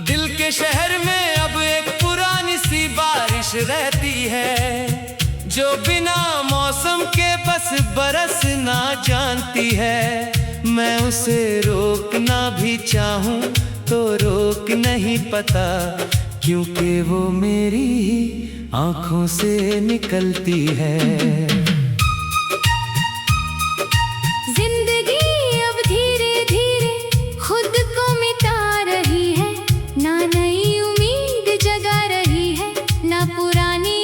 दिल के शहर में अब एक पुरानी सी बारिश रहती है, जो बिना मौसम के बस बरसना जानती है। मैं उसे रोकना भी चाहूं तो रोक नहीं पता, क्योंकि वो मेरी ही आंखों से निकलती है। जिंदगी अब धीरे धीरे खुद को मिटा रही है, ना नई उम्मीद जगा रही है, ना पुरानी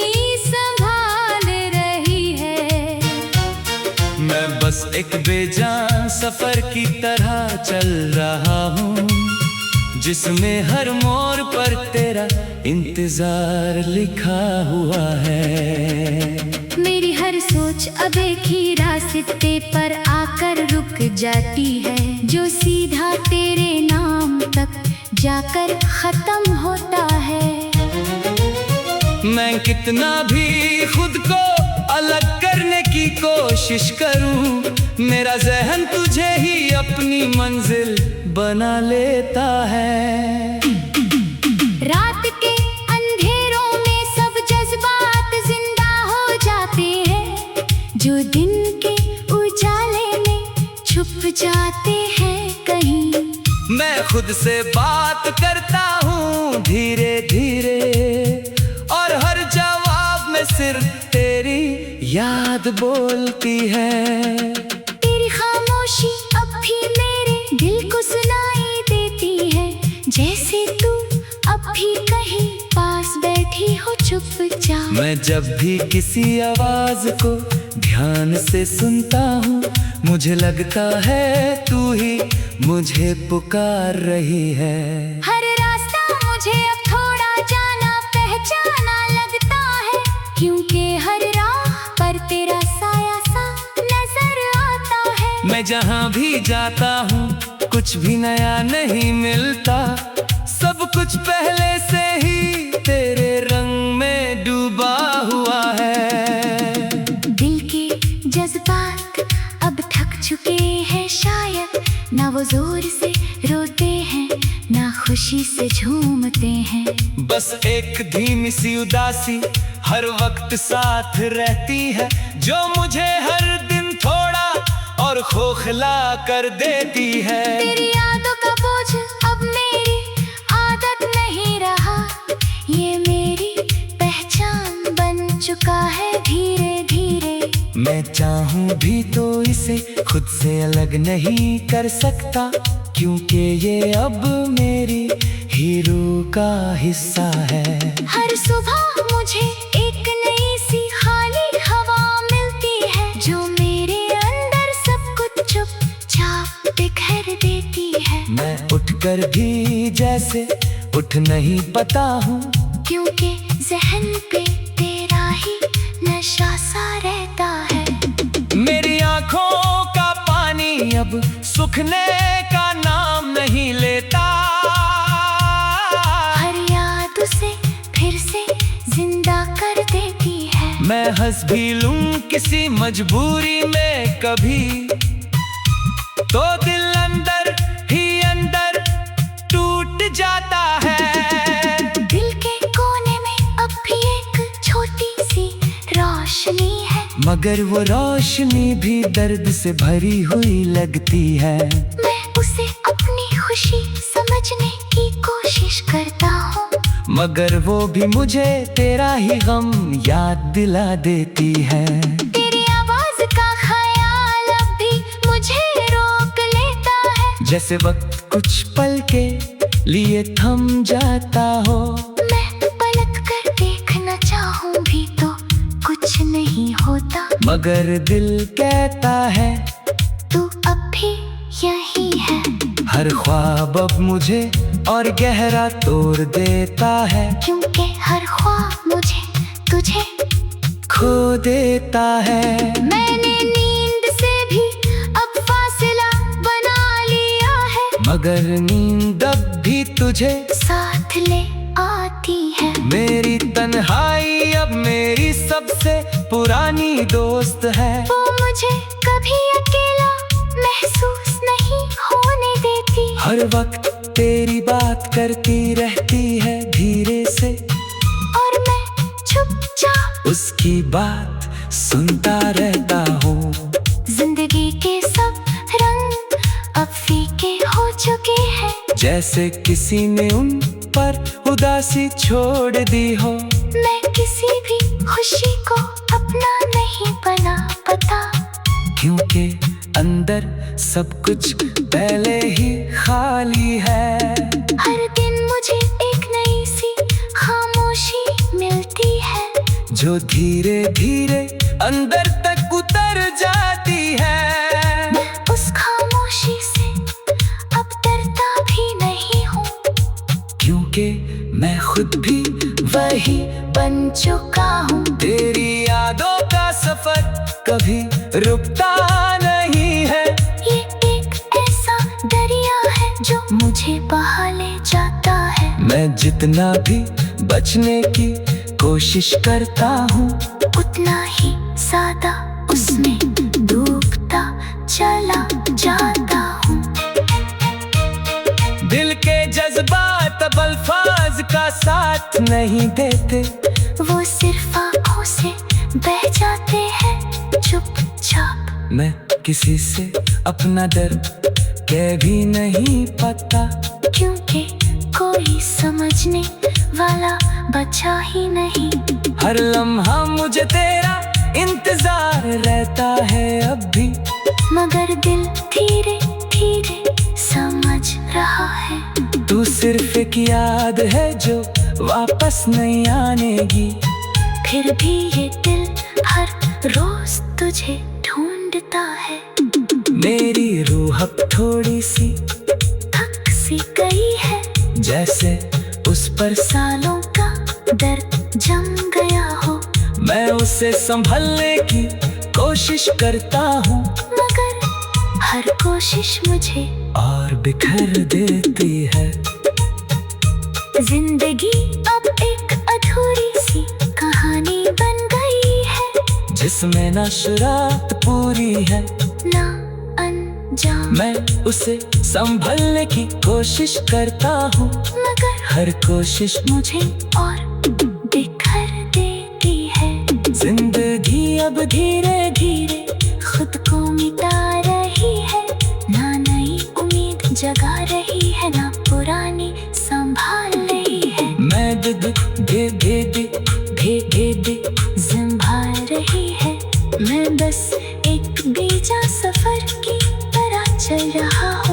संभाल रही है। मैं बस एक बेजान सफर की तरह चल रहा हूँ, जिसमें हर मोड़ पर तेरा इंतजार लिखा हुआ है। मेरी हर सोच अब एक ही रास्ते पर आकर रुक जाती है, जो सीधा तेरे नाम तक जाकर खत्म होता है। मैं कितना भी खुद को अलग करने की कोशिश करूं, मेरा ज़हन तुझे ही अपनी मंजिल बना लेता है। रात के अंधेरों में सब जज्बात जिंदा हो जाते हैं, जो दिन के उजाले में छुप जाते हैं कहीं। मैं खुद से बात करता हूँ धीरे धीरे, और हर जवाब में सिर्फ तेरी याद बोलती है। तेरी खामोशी अब भी मेरे दिल को सुनाई देती है, जैसे तू अब भी कहीं पास बैठी हो चुपचाप। मैं जब भी किसी आवाज को ध्यान से सुनता हूँ, मुझे लगता है तू ही मुझे पुकार रही है। हर रास्ता मुझे अब थोड़ा जाना पहचाना लगता है, क्योंकि हर राह पर तेरा साया सा नजर आता है। मैं जहाँ भी जाता हूँ कुछ भी नया नहीं मिलता, सब कुछ पहले से ही तेरे रंग में डूबा हुआ है। दिल के जज्बात अब थक चुके हैं शायद, ना वो जोर से रोते हैं ना खुशी से झूमते हैं। बस एक धीमी सी उदासी हर वक्त साथ रहती है, जो मुझे हर दिन थोड़ा और खोखला कर देती है। तेरी यादों का बोझ अब मेरी आदत नहीं रहा, ये मेरी पहचान बन चुका है धीरे धीरे। मैं चाहूँ भी तो इसे खुद से अलग नहीं कर सकता, क्योंकि ये अब मेरी ही रूह का हिस्सा है। हर सुबह मुझे एक नई सी खाली हवा मिलती है, जो मेरे अंदर सब कुछ चुपचाप बिखेर देती है। मैं उठकर भी जैसे उठ नहीं पाता हूँ, क्योंकि जहन पे तेरा ही नशा सा रहता है। मेरी आंखों का पानी अब सूखने का नाम नहीं लेता, हर याद उसे फिर से जिंदा कर देती है। मैं हंस भी लूं किसी मजबूरी में कभी, तो दिल अंदर ही अंदर टूट जाता है। दिल के कोने में अब भी एक छोटी सी रोशनी है, मगर वो रोशनी भी दर्द से भरी हुई लगती है। मैं उसे अपनी खुशी समझने की कोशिश करता हूँ, मगर वो भी मुझे तेरा ही गम याद दिला देती है। तेरी आवाज का ख्याल अब भी मुझे रोक लेता है, जैसे वक्त कुछ पल के लिए थम जाता हो। मैं पलट कर देखना चाहूँ भी तो कुछ नहीं होता, मगर दिल कहता है तू अब भी यही है। हर ख्वाब अब मुझे और गहरा तोड़ देता है, क्योंकि हर ख्वाब मुझे तुझे खो देता है। मैंने नींद से भी अब फासला बना लिया है, मगर नींद अब भी तुझे साथ ले आती है। मेरी तन्हाई अब मेरी सबसे पुरानी दोस्त है। वो मुझे कभी अकेला महसूस नहीं होने देती, हर वक्त तेरी बात करती रहती है धीरे से, और मैं चुपचाप उसकी बात सुनता रहता हूँ। जिंदगी के सब रंग अब फीके हो चुके हैं, जैसे किसी ने उन पर उदासी छोड़ दी हो। मैं किसी भी खुशी को अपना नहीं बना पता, क्योंकि अंदर सब कुछ पहले ही खाली है। हर दिन मुझे एक नई सी खामोशी मिलती है, जो धीरे धीरे अंदर तक उतर जाती है। मैं उस खामोशी से अब डरता भी नहीं हूँ, क्योंकि मैं खुद भी वही बन चुका हूँ। तेरी यादों का सफर कभी रुकता नहीं है। ये एक ऐसा दरिया है जो मुझे बहा ले जाता है। मैं जितना भी बचने की कोशिश करता हूँ, उतना ही ज्यादा उसमें डूबता चला जाता हूँ। दिल के जज्बात अब अल्फाज का साथ नहीं देते, वो सिर्फ आंखों से बह जाते हैं चुपचाप। मैं किसी से अपना दर्द कह भी नहीं पाता, क्योंकि कोई समझने वाला बचा ही नहीं। हर लम्हा मुझे तेरा इंतजार रहता है अब भी, मगर दिल धीरे धीरे समझ रहा है। तू सिर्फ एक याद है जो वापस नहीं आनेगी। फिर भी ये दिल हर रोज तुझे ढूंढता है। मेरी रूह अब थोड़ी सी थक सी गई है, जैसे उस पर सालों का दर्द जम गया हो। मैं उसे संभलने की कोशिश करता हूँ, मगर हर कोशिश मुझे और बिखर देती है। जिंदगी अब एक अधूरी सी कहानी बन गई है, जिसमें ना शुरुआत पूरी है, ना अंजाम। मैं उसे संभलने की कोशिश करता हूँ, मगर हर कोशिश मुझे और बिखर देती है। जिंदगी अब धीरे धीरे खुद को मिटा रही है, ना नई उम्मीद जगा रही है, ना पुरानी संभाल रही है। मैं दे संभाल रही है। मैं बस एक बेजा सफर की तरह चल रहा हूँ।